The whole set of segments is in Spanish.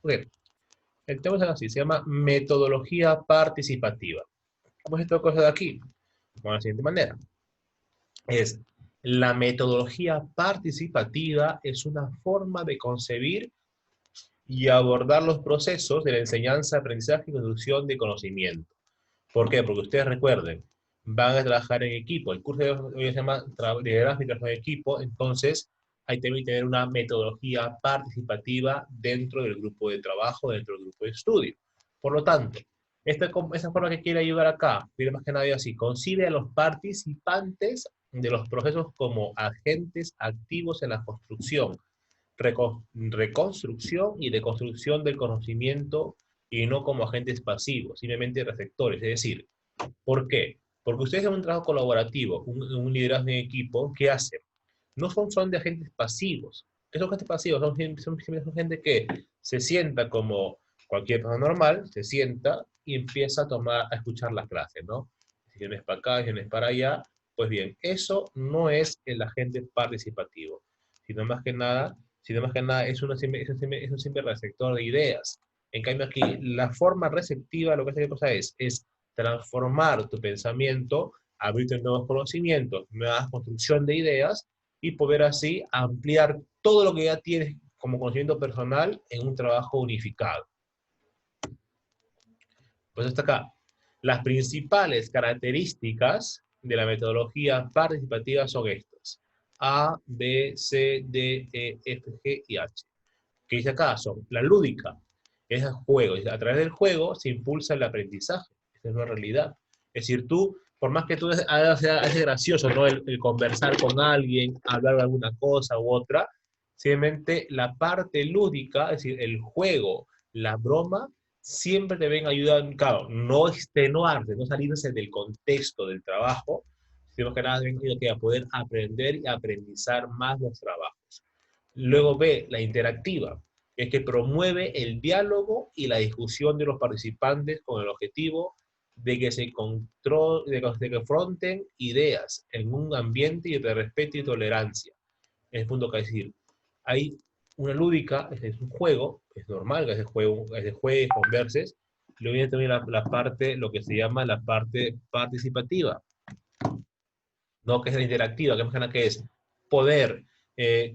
Ok, el tema es así, se llama metodología participativa. ¿Cómo es esta cosa de aquí? Bueno, de la siguiente manera. La metodología participativa es una forma de concebir y abordar los procesos de la enseñanza, aprendizaje y construcción de conocimiento. ¿Por qué? Porque ustedes recuerden, van a trabajar en equipo. El curso de hoy se llama Liderazgo y Trabajo en Equipo, entonces hay que tener una metodología participativa dentro del grupo de trabajo, dentro del grupo de estudio. Por lo tanto, esa forma que quiere ayudar acá, mire más que nada así, concibe a los participantes de los procesos como agentes activos en la construcción, reconstrucción y deconstrucción del conocimiento y no como agentes pasivos, simplemente receptores. Es decir, ¿por qué? Porque ustedes en un trabajo colaborativo, un liderazgo en equipo, ¿qué hacen? No son de agentes pasivos. ¿Qué son agentes pasivos? Son gente que se sienta como cualquier persona normal, se sienta y empieza a escuchar las clases, ¿no? Si vienes para acá, si vienes para allá, pues bien, eso no es el agente participativo, sino más que nada, es un simple receptor de ideas. En cambio aquí, la forma receptiva, lo que hace que cosa es transformar tu pensamiento, abrirte nuevos conocimientos, nuevas construcción de ideas y poder así ampliar todo lo que ya tienes como conocimiento personal en un trabajo unificado. Pues hasta acá. Las principales características de la metodología participativa son estas. A, B, C, D, E, F, G y H. ¿Qué dice acá? Son la lúdica. Es el juego. A través del juego se impulsa el aprendizaje. Esa es una realidad. Es decir, tú, por más que tú hagas gracioso, ¿no? El conversar con alguien, hablar de alguna cosa u otra, simplemente la parte lúdica, es decir, el juego, la broma, siempre te ven ayudando, claro, no extenuarte, no salirse del contexto del trabajo, sino que nada, ven a poder aprender y aprendizar más los trabajos. Luego B, la interactiva, es que promueve el diálogo y la discusión de los participantes con el objetivo de que se de que confronten ideas en un ambiente de respeto y tolerancia. Es el punto que decir. Hay una lúdica, es un juego, es normal que se juegue, converses, luego viene también la parte, lo que se llama la parte participativa, ¿no? Que es la interactiva, que más que nada que es poder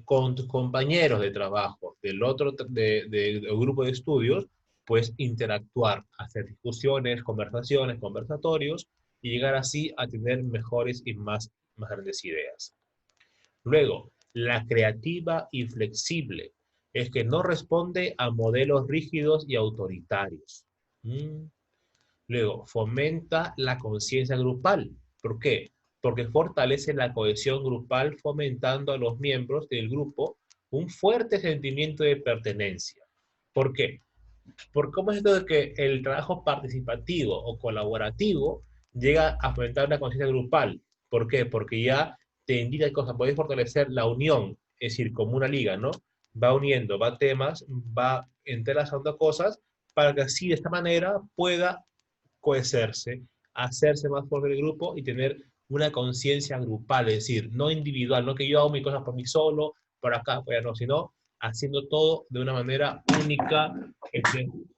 con tus compañeros de trabajo del grupo de estudios, pues interactuar, hacer discusiones, conversatorios, y llegar así a tener mejores y más grandes ideas. Luego, la creativa y flexible es que no responde a modelos rígidos y autoritarios. Mm. Luego, fomenta la conciencia grupal. ¿Por qué? Porque fortalece la cohesión grupal fomentando a los miembros del grupo un fuerte sentimiento de pertenencia. ¿Por qué? Por cómo es esto de que el trabajo participativo o colaborativo llega a fomentar una conciencia grupal. ¿Por qué? Porque ya te indica cosas, puedes fortalecer la unión, es decir, como una liga, ¿no? Va uniendo, va temas, va entrelazando cosas para que así de esta manera pueda cohecerse, hacerse más fuerte el grupo y tener una conciencia grupal, es decir, no individual, no que yo hago mis cosas por mí solo, por acá, por allá, no, sino haciendo todo de una manera única,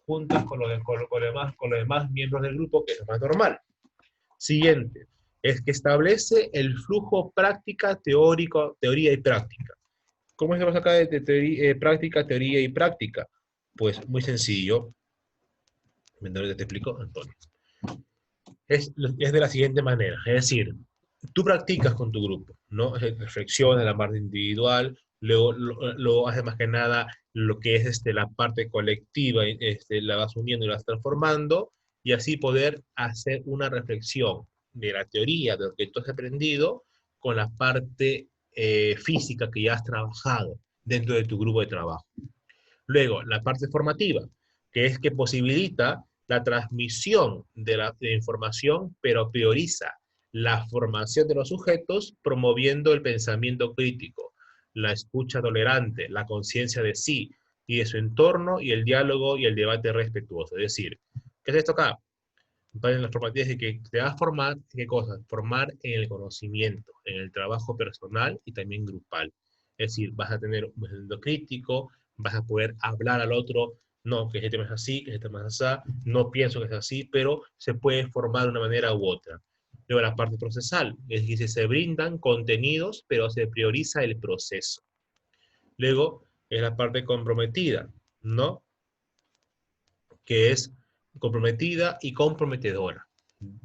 juntas con los demás miembros del grupo, que es lo más normal. Siguiente, es que establece el flujo práctica, teoría y práctica. ¿Cómo se acá de práctica, teoría y práctica? Pues muy sencillo. Te explico, Antonio. Es de la siguiente manera, es decir, tú practicas con tu grupo, ¿no? Reflexionas la parte individual, luego haces más que nada lo que es la parte colectiva, la vas uniendo y la vas transformando, y así poder hacer una reflexión de la teoría, de lo que tú has aprendido, con la parte física que ya has trabajado dentro de tu grupo de trabajo. Luego, la parte formativa, que es que posibilita la transmisión de información, pero prioriza la formación de los sujetos, promoviendo el pensamiento crítico, la escucha tolerante, la conciencia de sí y de su entorno, y el diálogo y el debate respetuoso. Es decir, ¿qué es esto acá? En las formativas de que te vas a formar, ¿qué cosas? Formar en el conocimiento, en el trabajo personal y también grupal. Es decir, vas a tener un pensamiento crítico, vas a poder hablar al otro No, que ese tema es así, que ese tema es así, no pienso que es así, pero se puede formar de una manera u otra. Luego la parte procesal, es decir, se brindan contenidos, pero se prioriza el proceso. Luego es la parte comprometida, ¿no? Que es comprometida y comprometedora.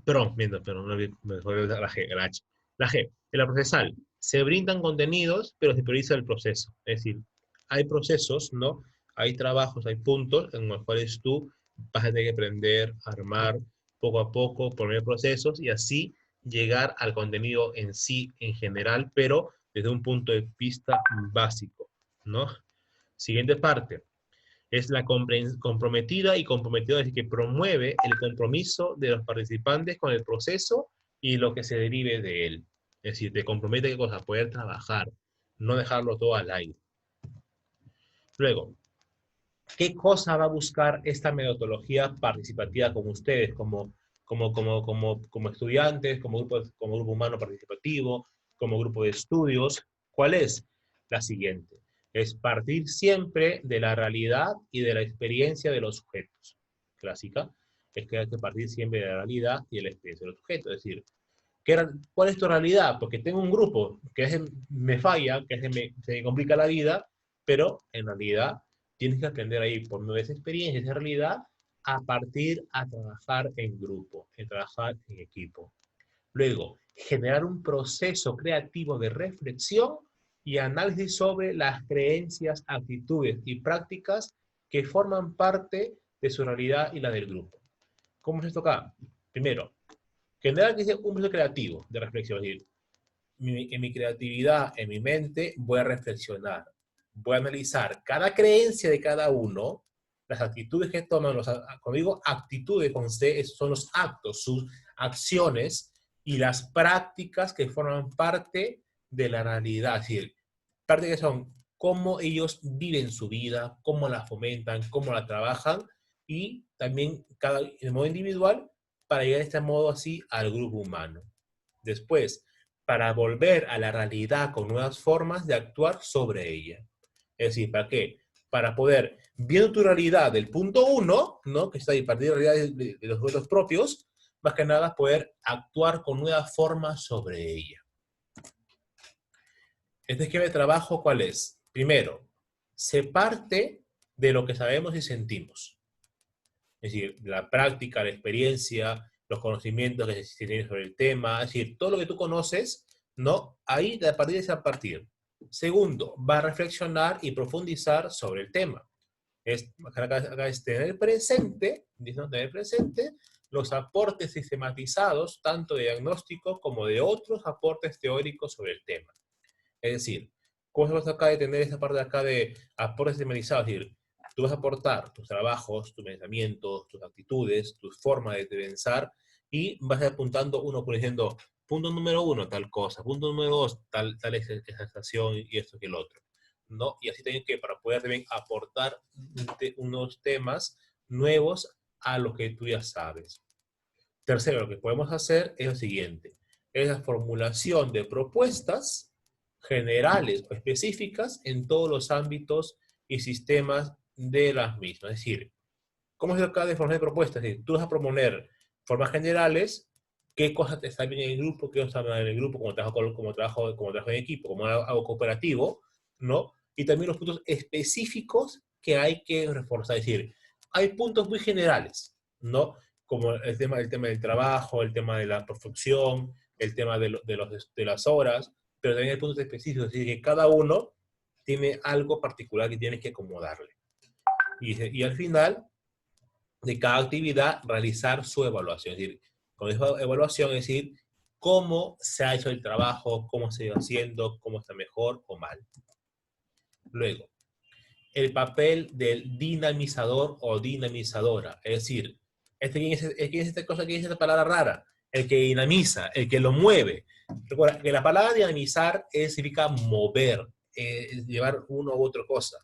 Perdón, me fue la G, la H. La G, en la procesal, se brindan contenidos, pero se prioriza el proceso. Es decir, hay procesos, ¿no? Hay trabajos, hay puntos en los cuales tú vas a tener que aprender, armar poco a poco, poner procesos y así llegar al contenido en sí, en general, pero desde un punto de vista básico, ¿no? Siguiente parte es la comprometida y comprometida, es decir, que promueve el compromiso de los participantes con el proceso y lo que se derive de él. Es decir, te compromete qué cosa, poder trabajar, no dejarlo todo al aire. Luego, ¿qué cosa va a buscar esta metodología participativa con ustedes, como estudiantes, como grupo humano participativo, como grupo de estudios? ¿Cuál es? La siguiente. Es partir siempre de la realidad y de la experiencia de los sujetos. Clásica. Es que hay que partir siempre de la realidad y de la experiencia de los sujetos. Es decir, ¿cuál es tu realidad? Porque tengo un grupo que me falla, se me complica la vida, pero en realidad tienes que aprender ahí por nuevas experiencias de realidad a partir a trabajar en grupo, a trabajar en equipo. Luego, generar un proceso creativo de reflexión y análisis sobre las creencias, actitudes y prácticas que forman parte de su realidad y la del grupo. ¿Cómo es esto acá? Primero, generar un proceso creativo de reflexión. Es decir, en mi creatividad, en mi mente, voy a reflexionar. Voy a analizar cada creencia de cada uno, las actitudes que toman, cuando digo actitudes con C, esos son los actos, sus acciones y las prácticas que forman parte de la realidad. Es decir, parte que son cómo ellos viven su vida, cómo la fomentan, cómo la trabajan y también de modo individual para llegar de este modo así al grupo humano. Después, para volver a la realidad con nuevas formas de actuar sobre ella. Es decir, ¿para qué? Para poder, viendo tu realidad del punto uno, ¿no? Que está ahí, partir de la realidad de los vuelos propios, más que nada poder actuar con nuevas formas sobre ella. Este esquema de trabajo, ¿cuál es? Primero, se parte de lo que sabemos y sentimos. Es decir, la práctica, la experiencia, los conocimientos que se tienen sobre el tema, es decir, todo lo que tú conoces, ¿no? Ahí, a partir de ese partir. Segundo, va a reflexionar y profundizar sobre el tema. Acá es tener presente, ¿no? Tener presente los aportes sistematizados, tanto de diagnóstico como de otros aportes teóricos sobre el tema. Es decir, ¿cómo se vas acá de tener esa parte de acá de aportes sistematizados? Es decir, tú vas a aportar tus trabajos, tus pensamientos, tus actitudes, tus formas de pensar y vas a ir apuntando uno por diciendo, punto número uno, tal cosa, punto número dos, tal sensación y esto que el otro, ¿no? Y así tienen que, para poder también aportar unos temas nuevos a lo que tú ya sabes. Tercero, lo que podemos hacer es lo siguiente, es la formulación de propuestas generales o específicas en todos los ámbitos y sistemas de las mismas. Es decir, ¿cómo es acá de formas de propuestas? Es decir, tú vas a proponer formas generales, qué cosas te están bien en el grupo, qué cosas están mal en el grupo, como trabajo en equipo, como hago cooperativo, ¿no? Y también los puntos específicos que hay que reforzar. Es decir, hay puntos muy generales, ¿no? Como el tema del trabajo, el tema de la producción, el tema de las horas, pero también hay puntos específicos, es decir, que cada uno tiene algo particular que tienes que acomodarle. Y al final de cada actividad realizar su evaluación. Es decir, con esa evaluación, es decir, cómo se ha hecho el trabajo, cómo se ha ido haciendo, cómo está mejor o mal. Luego, el papel del dinamizador o dinamizadora. Es decir, ¿quién es esta cosa? ¿Quién es esta palabra rara? El que dinamiza, el que lo mueve. Recuerda que la palabra dinamizar significa mover, llevar uno u otra cosa.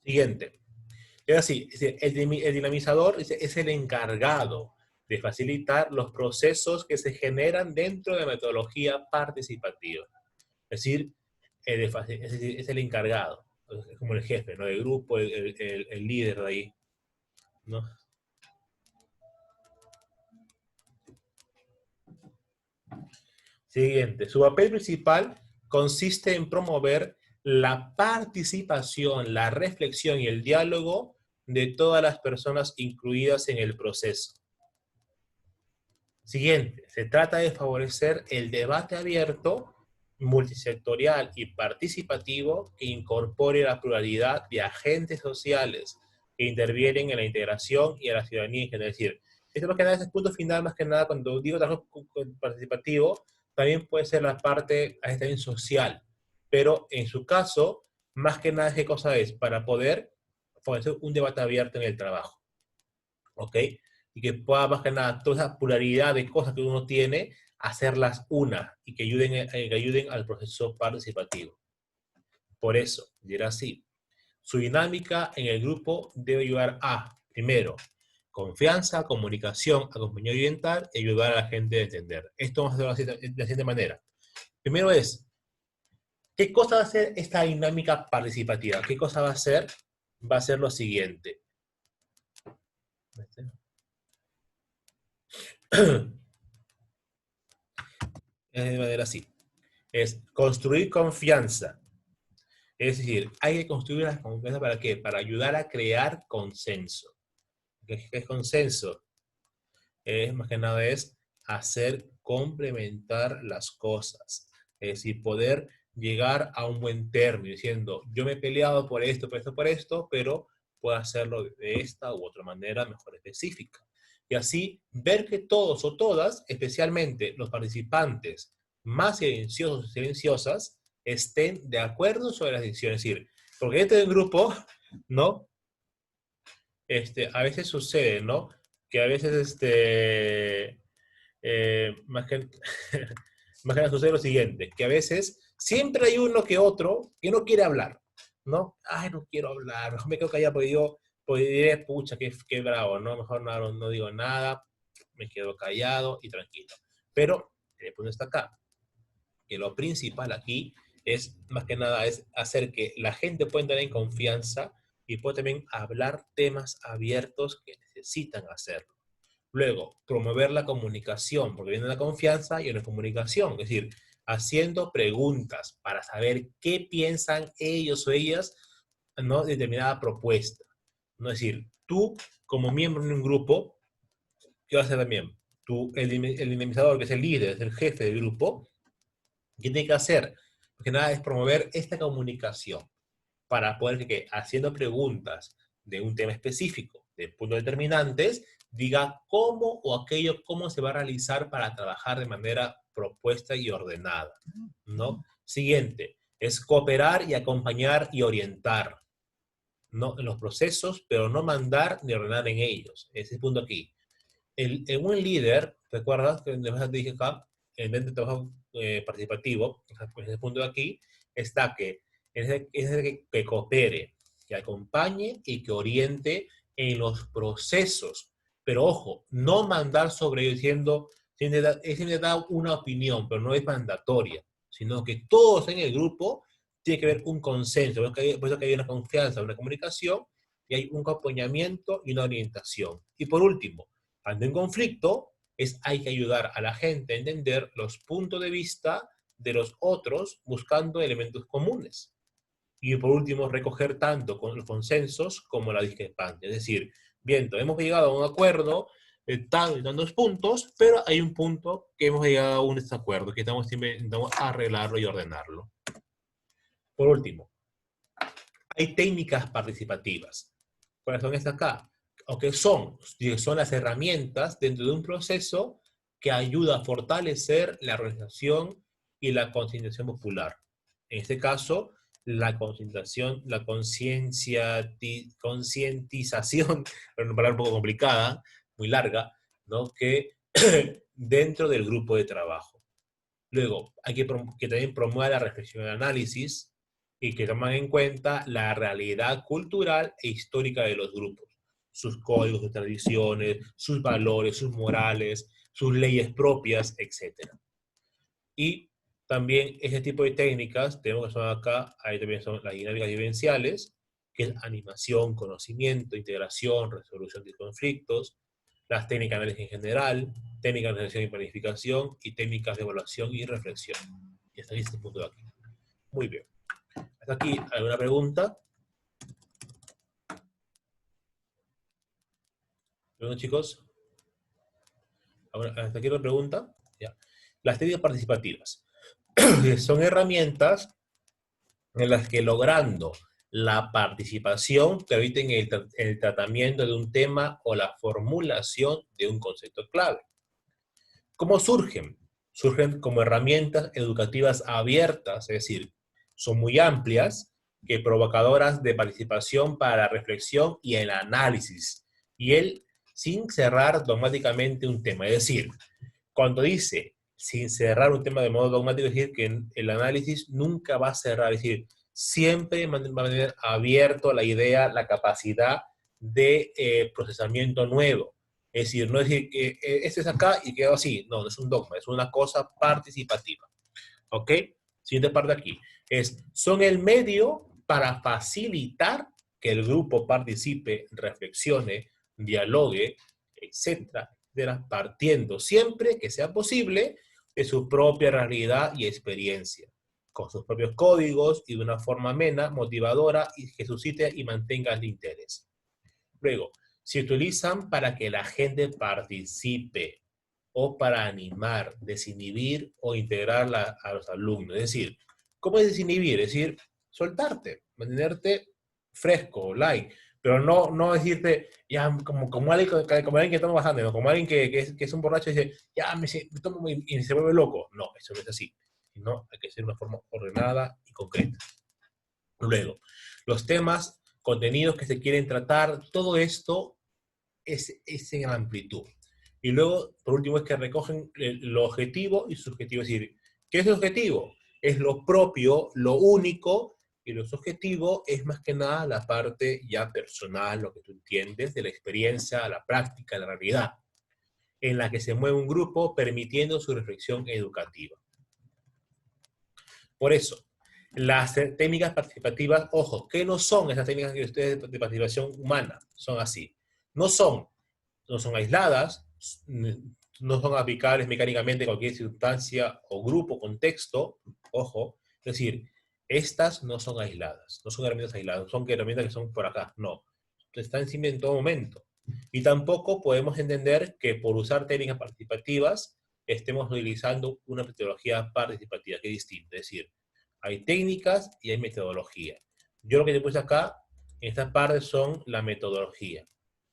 Siguiente. Es así, el dinamizador es el encargado de facilitar los procesos que se generan dentro de la metodología participativa. Es decir, es el encargado, es como el jefe, ¿no? El grupo, el líder de ahí, ¿no? Siguiente, su papel principal consiste en promover la participación, la reflexión y el diálogo de todas las personas incluidas en el proceso. Siguiente, se trata de favorecer el debate abierto, multisectorial y participativo que incorpore la pluralidad de agentes sociales que intervienen en la integración y a la ciudadanía en general. Es decir, esto más que nada es el punto final, más que nada cuando digo trabajo participativo, también puede ser la parte también social, pero en su caso, más que nada, ¿qué cosa es? Para poder favorecer un debate abierto en el trabajo, ¿ok? Y que pueda más que nada toda esa pluralidad de cosas que uno tiene, hacerlas una y que ayuden al proceso participativo. Por eso, dirá así, su dinámica en el grupo debe ayudar a, primero, confianza, comunicación, acompañamiento oriental y ayudar a la gente a entender. Esto vamos a hacerlo de la siguiente manera. Primero es, ¿qué cosa va a ser esta dinámica participativa? ¿Qué cosa va a ser? Va a ser lo siguiente. De manera así. Es construir confianza. Es decir, hay que construir la confianza ¿para qué? Para ayudar a crear consenso. ¿Qué es consenso? Más que nada es hacer complementar las cosas. Es decir, poder llegar a un buen término diciendo, yo me he peleado por esto, por esto, por esto, pero puedo hacerlo de esta u otra manera mejor específica. Y así ver que todos o todas, especialmente los participantes más silenciosos o silenciosas, estén de acuerdo sobre las decisiones. Es decir, porque dentro del grupo, ¿no? A veces sucede, ¿no? Que a veces, más que, más que nada sucede lo siguiente, que a veces siempre hay uno que otro que no quiere hablar, ¿no? Ay, no quiero hablar, mejor me quedo callado porque yo pues diré, pucha, qué bravo, ¿no? Mejor no digo nada, me quedo callado y tranquilo. Pero el punto está acá, que lo principal aquí es, más que nada, es hacer que la gente pueda entrar en confianza y pueda también hablar temas abiertos que necesitan hacerlo. Luego, promover la comunicación, porque viene la confianza y la comunicación, es decir, haciendo preguntas para saber qué piensan ellos o ellas, ¿no? De determinada propuesta. ¿No? Es decir, tú, como miembro de un grupo, ¿qué vas a hacer también? Tú, el dinamizador, que es el líder, es el jefe del grupo, ¿qué tiene que hacer? Porque nada es promover esta comunicación para poder que haciendo preguntas de un tema específico, de puntos determinantes, diga cómo o aquello, cómo se va a realizar para trabajar de manera propuesta y ordenada, ¿no? Siguiente, es cooperar y acompañar y orientar, ¿no? En los procesos, pero no mandar ni ordenar en ellos. Ese es el punto aquí. En un líder, ¿recuerdas que te dije acá? En el trabajo participativo, pues el punto de aquí está que es el que coopere, que acompañe y que oriente en los procesos. Pero ojo, no mandar sobre ellos diciendo, siempre da una opinión, pero no es mandatoria, sino que todos en el grupo tiene que haber un consenso, por eso que hay una confianza, una comunicación, y hay un acompañamiento y una orientación. Y por último, ante un conflicto, hay que ayudar a la gente a entender los puntos de vista de los otros buscando elementos comunes. Y por último, recoger tanto con los consensos como la discrepancia. Es decir, bien, hemos llegado a un acuerdo en tantos puntos, pero hay un punto que hemos llegado a un desacuerdo, que intentamos arreglarlo y ordenarlo. Por último, hay técnicas participativas. ¿Cuáles son estas acá? ¿O qué son? Son las herramientas dentro de un proceso que ayuda a fortalecer la organización y la concientización popular. En este caso, la concientización, la concientización, una palabra un poco complicada, muy larga, ¿no? Que dentro del grupo de trabajo. Luego, hay que también promueva la reflexión y el análisis y que toman en cuenta la realidad cultural e histórica de los grupos. sus códigos, sus tradiciones, sus valores, sus morales, sus leyes propias, etc. Y también ese tipo de técnicas, tenemos que son acá, ahí también son las dinámicas vivenciales, que es animación, conocimiento, integración, resolución de conflictos, las técnicas de análisis en general, técnicas de análisis y planificación, y técnicas de evaluación y reflexión. Y hasta aquí este punto de aquí. Muy bien. Hasta aquí, ¿alguna pregunta? ¿Perdón, chicos? ¿Hasta aquí la pregunta? Ya. Las técnicas participativas. Son herramientas en las que logrando la participación permiten el tratamiento de un tema o la formulación de un concepto clave. ¿Cómo surgen? Surgen como herramientas educativas abiertas, es decir, son muy amplias, que provocadoras de participación para la reflexión y el análisis, y él sin cerrar dogmáticamente un tema. Es decir, cuando dice sin cerrar un tema de modo dogmático, es decir, que el análisis nunca va a cerrar, es decir, siempre va a mantener abierto la idea, la capacidad de procesamiento nuevo. Es decir, no es decir que este es acá y quedó así. No, no es un dogma, es una cosa participativa. ¿Ok? Siguiente parte aquí. Son el medio para facilitar que el grupo participe, reflexione, dialogue, etcétera, partiendo siempre que sea posible de su propia realidad y experiencia, con sus propios códigos y de una forma amena, motivadora y que suscite y mantenga el interés. Luego, se utilizan para que la gente participe o para animar, desinhibir o integrar a los alumnos. Es decir, ¿cómo es desinhibir? Es decir, soltarte, mantenerte fresco, light, pero no decirte, ya, como alguien que toma bastante, ¿no? Como alguien que es un borracho y dice, ya, me tomo y se vuelve loco. No, eso no es así. No, hay que ser de una forma ordenada y concreta. Luego, los temas, contenidos que se quieren tratar, todo esto es en amplitud. Y luego, por último, es que recogen lo objetivo y subjetivo. Es decir, ¿qué es el objetivo? Es lo propio, lo único, y lo subjetivo es más que nada la parte ya personal, lo que tú entiendes de la experiencia, la práctica, la realidad, en la que se mueve un grupo permitiendo su reflexión educativa. Por eso, las técnicas participativas, ojo, ¿qué no son esas técnicas que ustedes de participación humana? Son así. No son aisladas, no son aplicables mecánicamente a cualquier circunstancia o grupo, contexto, ojo, es decir, estas no son aisladas, no son herramientas aisladas, son herramientas que son por acá, no, están encima en todo momento. Y tampoco podemos entender que por usar técnicas participativas estemos utilizando una metodología participativa, que es distinta, es decir, hay técnicas y hay metodología. Yo lo que te puse acá, en esta parte, son la metodología,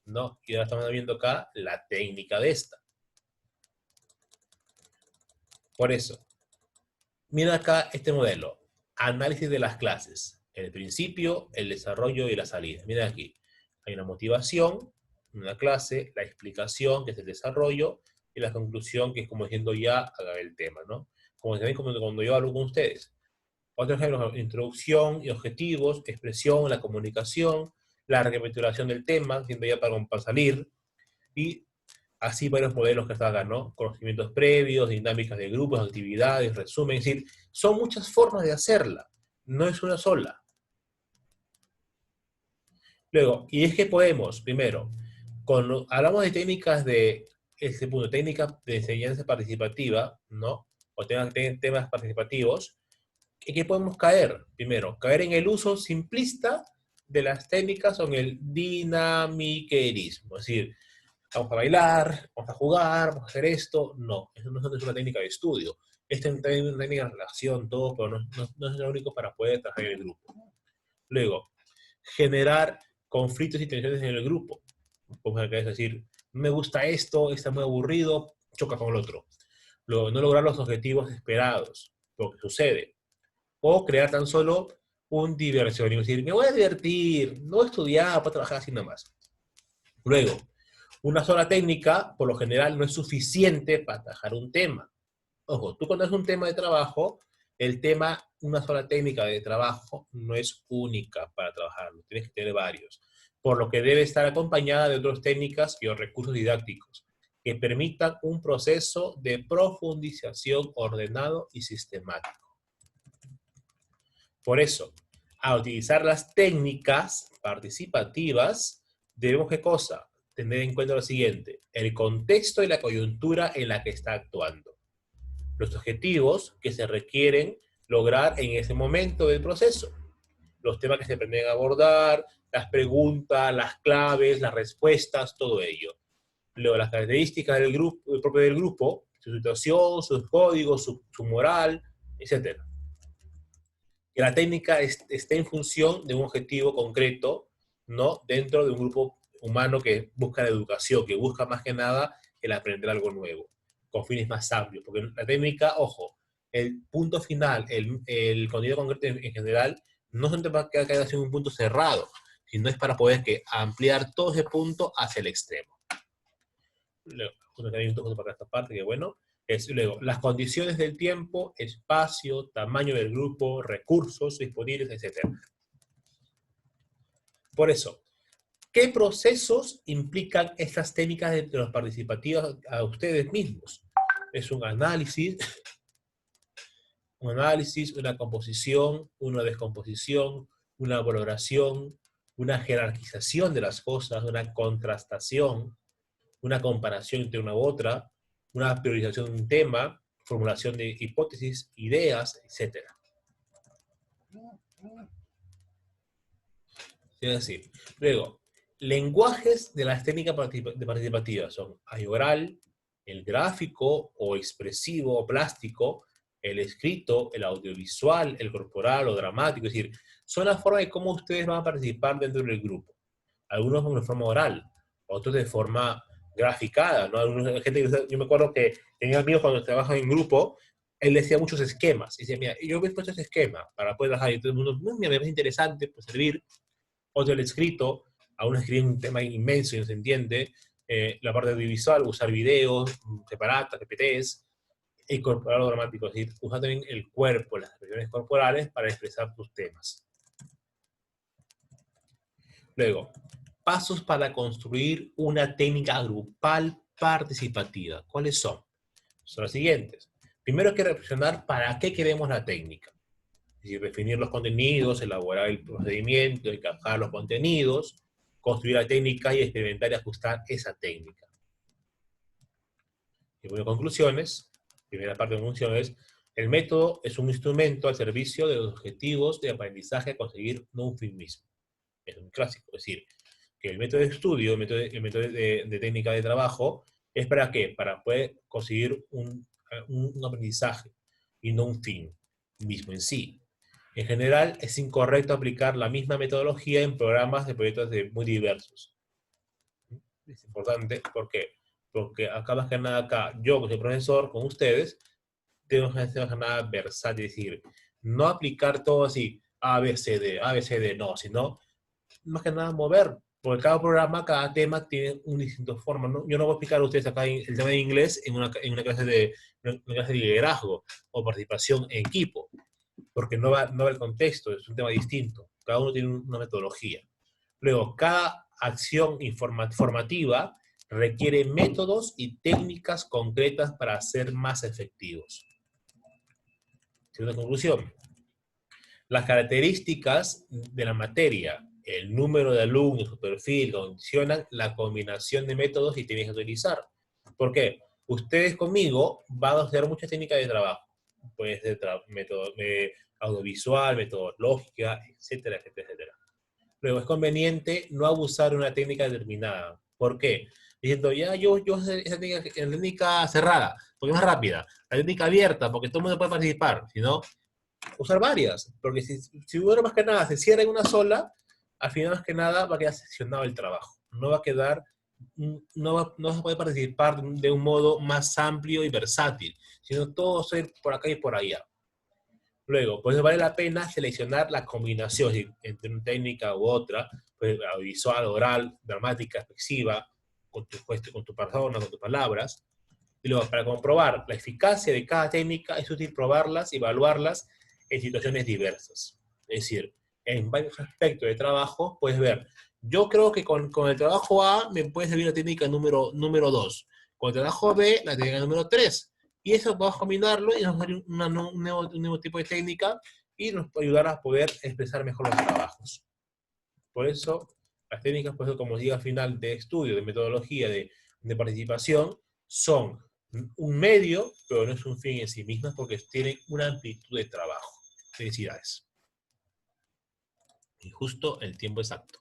¿no? Y ahora estamos viendo acá la técnica de esta. Por eso, mira acá este modelo. Análisis de las clases. El principio, el desarrollo y la salida. Mira aquí. Hay una motivación, una clase, la explicación, que es el desarrollo, y la conclusión, que es como diciendo ya, haga el tema, ¿no? Como también cuando yo hablo con ustedes. Otros ejemplos, introducción y objetivos, expresión, la comunicación, la recapitulación del tema, siendo ya para salir, y así varios modelos que están acá, ¿no? Conocimientos previos, dinámicas de grupos, actividades, resumen, es decir, son muchas formas de hacerla, no es una sola. Luego, y es que podemos, primero, cuando hablamos de técnicas de este punto, técnicas de enseñanza participativa, ¿no? O temas participativos, ¿en qué podemos caer? Primero, caer en el uso simplista de las técnicas o en el dinamiquerismo, es decir, vamos a bailar, vamos a jugar, vamos a hacer esto. No, eso no es una técnica de estudio. Esta es una técnica de relación, todo, pero no es lo único para poder trabajar en el grupo. Luego, generar conflictos y tensiones en el grupo. Como es decir, me gusta esto, está muy aburrido, choca con el otro. Luego, no lograr los objetivos esperados, lo que sucede. O crear tan solo un diversión, y decir, me voy a divertir, no voy a estudiar, voy a trabajar así nomás. Luego, una sola técnica, por lo general, no es suficiente para atajar un tema. Ojo, tú cuando es un tema de trabajo, el tema, una sola técnica de trabajo no es única para trabajarlo, tienes que tener varios. por lo que debe estar acompañada de otras técnicas y o recursos didácticos que permitan un proceso de profundización ordenado y sistemático. Por eso, al utilizar las técnicas participativas, debemos, ¿qué cosa? Tener en cuenta lo siguiente: el contexto y la coyuntura en la que está actuando, los objetivos que se requieren lograr en ese momento del proceso, los temas que se pretenden abordar, las preguntas, las claves, las respuestas, todo ello. Luego, las características del grupo, propio del grupo, su situación, sus códigos, su moral, etc. Que la técnica esté en función de un objetivo concreto, ¿no? Dentro de un grupo humano que busca la educación, que busca más que nada el aprender algo nuevo, con fines más amplios. Porque la técnica, ojo, el punto final, el contenido concreto en general, no es un tema que quede en un punto cerrado, sino es para poder ampliar todo ese punto hacia el extremo. Luego, hay un toque para esta parte, que bueno. Luego, las condiciones del tiempo, espacio, tamaño del grupo, recursos disponibles, etc. Por eso, ¿qué procesos implican estas técnicas de los participativos a ustedes mismos? Es un análisis, una composición, una descomposición, una valoración, una jerarquización de las cosas, una contrastación, una comparación entre una u otra, una priorización de un tema, formulación de hipótesis, ideas, etc. Es decir, luego, lenguajes de las técnicas participativas son hay oral, el gráfico o expresivo o plástico, el escrito, el audiovisual, el corporal o dramático. Es decir, son las formas de cómo ustedes van a participar dentro del grupo. Algunos de forma oral, otros de forma graficada, ¿no? Yo me acuerdo que tenía amigos cuando trabajan en grupo, él decía muchos esquemas. Y decía, mira, yo me he puesto ese esquema para poder trabajar. Y todo el mundo, mira, me parece interesante, pues servir. Otro el escrito, aún escribir un tema inmenso y no se entiende. La parte audiovisual, usar videos, separatas, PPTs. Incorporar lo dramático, es decir, usar también el cuerpo, las expresiones corporales para expresar tus temas. Luego, pasos para construir una técnica grupal participativa. ¿Cuáles son? Son los siguientes. Primero hay que reflexionar para qué queremos la técnica. Es decir, definir los contenidos, elaborar el procedimiento, encajar los contenidos, construir la técnica y experimentar y ajustar esa técnica. Y bueno, conclusiones. Primera parte de conclusiones. El método es un instrumento al servicio de los objetivos de aprendizaje a conseguir, no un fin mismo. Es un clásico. Es decir, que el método de estudio, el método de técnica de trabajo, ¿es para qué? Para poder conseguir un aprendizaje y no un fin mismo en sí. En general, es incorrecto aplicar la misma metodología en programas de proyectos muy diversos. Es importante, ¿por qué? Porque acá más que nada, yo que soy profesor con ustedes, tengo que ser más que nada versátil, es decir, no aplicar todo así, A, B, C, D, no, sino más que nada mover, porque cada programa, cada tema tiene una distinta forma, ¿no? Yo no voy a explicar a ustedes acá el tema de inglés en una clase de liderazgo o participación en equipo, porque no va el contexto, es un tema distinto, cada uno tiene una metodología. Luego, cada acción formativa requiere métodos y técnicas concretas para ser más efectivos. Segunda conclusión. Las características de la materia, el número de alumnos, su perfil, condicionan la combinación de métodos y técnicas a utilizar. ¿Por qué? Ustedes conmigo van a hacer muchas técnicas de trabajo. Puede ser método audiovisual, metodológica, etcétera, etcétera, etcétera. Luego es conveniente no abusar de una técnica determinada. ¿Por qué? Diciendo, ya, yo esa técnica cerrada, porque es más rápida. La técnica abierta, porque todo el mundo puede participar. Si no, usar varias, porque si uno más que nada se cierra en una sola, al final más que nada va a quedar seccionado el trabajo. No va a quedar, no se puede participar de un modo más amplio y versátil, sino todo ser por acá y por allá. Luego, pues vale la pena seleccionar la combinación entre una técnica u otra, pues audiovisual, oral, dramática, expresiva, con tu persona, con tus palabras. Y luego, para comprobar la eficacia de cada técnica, es útil probarlas y evaluarlas en situaciones diversas. Es decir, en varios aspectos de trabajo puedes ver Yo creo que con el trabajo A me puede servir la técnica número 2. Con el trabajo B, la técnica número 3. Y eso vamos a combinarlo y nos va a dar un nuevo tipo de técnica y nos puede ayudar a poder expresar mejor los trabajos. Por eso, las técnicas, por eso, como digo al final de estudio, de metodología, de participación, son un medio, pero no es un fin en sí mismas porque tienen una amplitud de trabajo. Felicidades. Y justo el tiempo exacto.